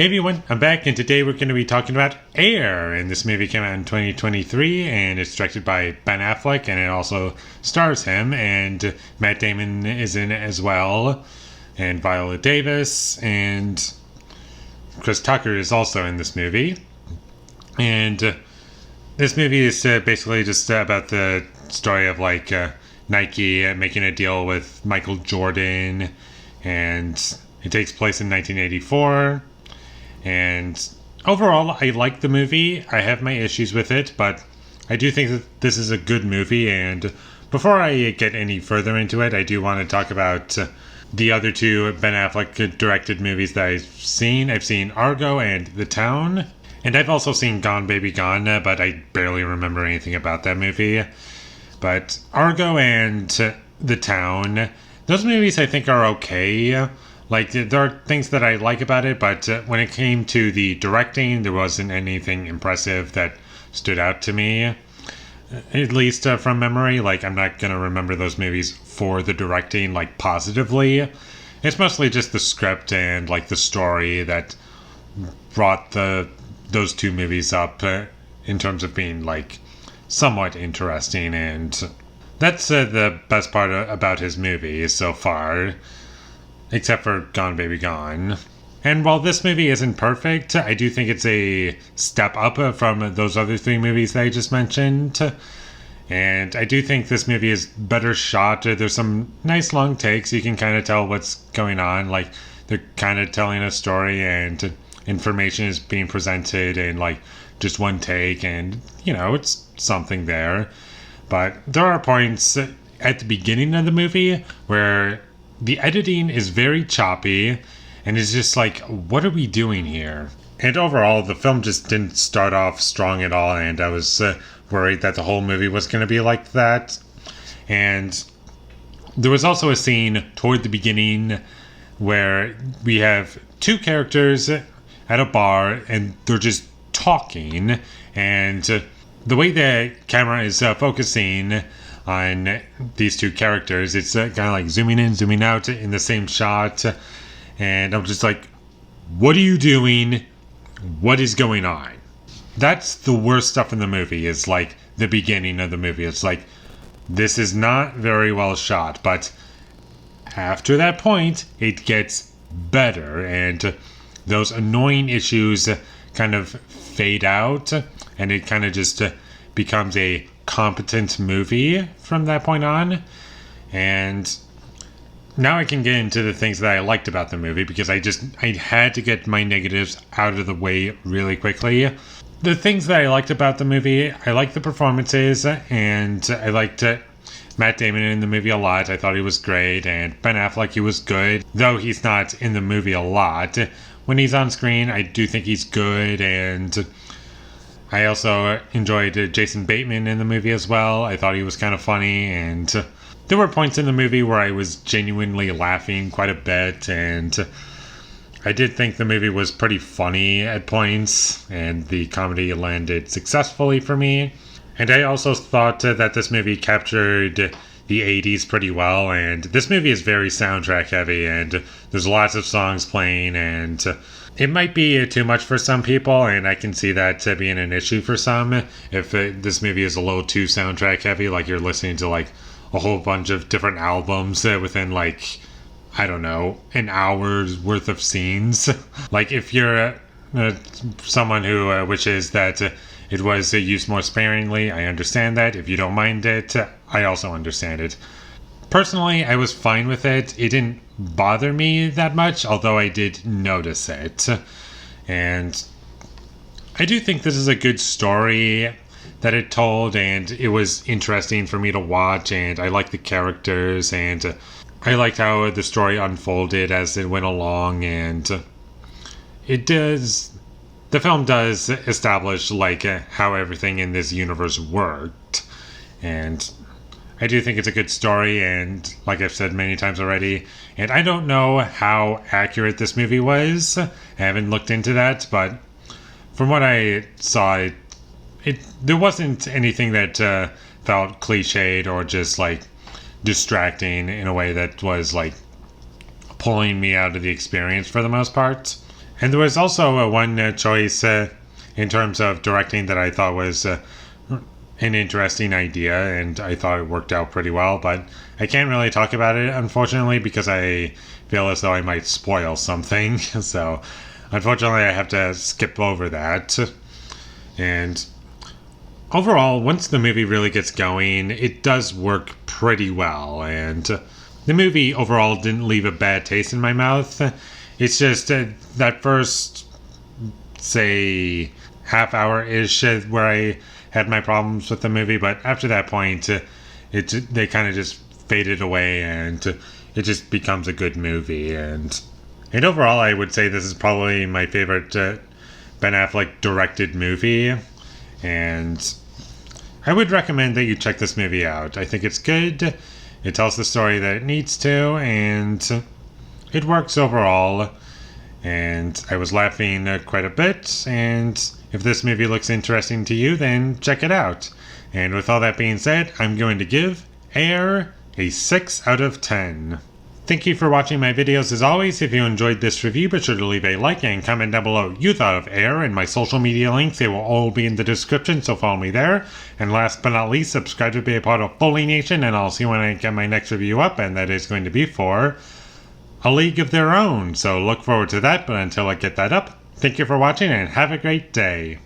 Hey everyone, I'm back, and today we're going to be talking about Air. And this movie came out in 2023, and it's directed by Ben Affleck, and it also stars him, and Matt Damon is in it as well, and Viola Davis, and Chris Tucker is also in this movie. And this movie is basically just about the story of Nike making a deal with Michael Jordan, and it takes place in 1984. And overall, I like the movie. I have my issues with it, but I do think that this is a good movie. And before I get any further into it, I do want to talk about the other two Ben Affleck directed movies that I've seen. I've seen Argo and The Town. And I've also seen Gone Baby Gone, but I barely remember anything about that movie. But Argo and The Town, those movies I think are okay. There are things that I like about it, but when it came to the directing, there wasn't anything impressive that stood out to me. At least from memory. I'm not going to remember those movies for the directing, positively. It's mostly just the script and, the story that brought those two movies up in terms of being, somewhat interesting. And that's the best part about his movies so far. Except for Gone Baby Gone. And while this movie isn't perfect, I do think it's a step up from those other three movies that I just mentioned. And I do think this movie is better shot. There's some nice long takes. You can kind of tell what's going on. They're kind of telling a story, and information is being presented in just one take. And, it's something there. But there are points at the beginning of the movie where the editing is very choppy, and it's just what are we doing here? And overall, the film just didn't start off strong at all, and I was worried that the whole movie was going to be like that. And there was also a scene toward the beginning where we have two characters at a bar, and they're just talking, and the way the camera is focusing on these two characters, it's kind of zooming in, zooming out in the same shot, and I'm just what are you doing? What is going on? That's the worst stuff in the movie, is the beginning of the movie. It's this is not very well shot, but after that point, it gets better, and those annoying issues kind of fade out, and it kind of just becomes a competent movie from that point on. And now I can get into the things that I liked about the movie, because I had to get my negatives out of the way really quickly. The things that I liked about the movie, I liked the performances, and I liked Matt Damon in the movie a lot. I thought he was great, and Ben Affleck, he was good, though he's not in the movie a lot. When he's on screen, I do think he's good, and I also enjoyed Jason Bateman in the movie as well. I thought he was kind of funny, and there were points in the movie where I was genuinely laughing quite a bit, and I did think the movie was pretty funny at points, and the comedy landed successfully for me. And I also thought that this movie captured the 80s pretty well, and this movie is very soundtrack heavy, and there's lots of songs playing, and it might be too much for some people, and I can see that being an issue for some. If this movie is a little too soundtrack heavy, you're listening to a whole bunch of different albums within I don't know, an hour's worth of scenes. If you're someone who wishes that it was used more sparingly, I understand that. If you don't mind it, I also understand it. Personally, I was fine with it. It didn't bother me that much, although I did notice it. And I do think this is a good story that it told, and it was interesting for me to watch, and I liked the characters, and I liked how the story unfolded as it went along, and the film does establish how everything in this universe worked, and I do think it's a good story, and like I've said many times already, and I don't know how accurate this movie was. I haven't looked into that, but from what I saw, there wasn't anything that felt cliched or just distracting in a way that was pulling me out of the experience for the most part. And there was also one choice in terms of directing that I thought was an interesting idea, and I thought it worked out pretty well, but I can't really talk about it, unfortunately, because I feel as though I might spoil something. So, unfortunately, I have to skip over that. And overall, once the movie really gets going, it does work pretty well, and the movie overall didn't leave a bad taste in my mouth. It's just that first, say, half hour ish where I had my problems with the movie, but after that point, they kind of just faded away, and it just becomes a good movie. And overall, I would say this is probably my favorite Ben Affleck directed movie, and I would recommend that you check this movie out. I think it's good. It tells the story that it needs to, and it works overall. And I was laughing quite a bit, and if this movie looks interesting to you, then check it out. And with all that being said, I'm going to give Air a 6 out of 10. Thank you for watching my videos as always. If you enjoyed this review, be sure to leave a like and comment down below what you thought of Air, and my social media links, they will all be in the description, so follow me there. And last but not least, subscribe to be a part of Foley Nation, and I'll see you when I get my next review up, and that is going to be for A League of Their Own. So look forward to that, but until I get that up, thank you for watching and have a great day.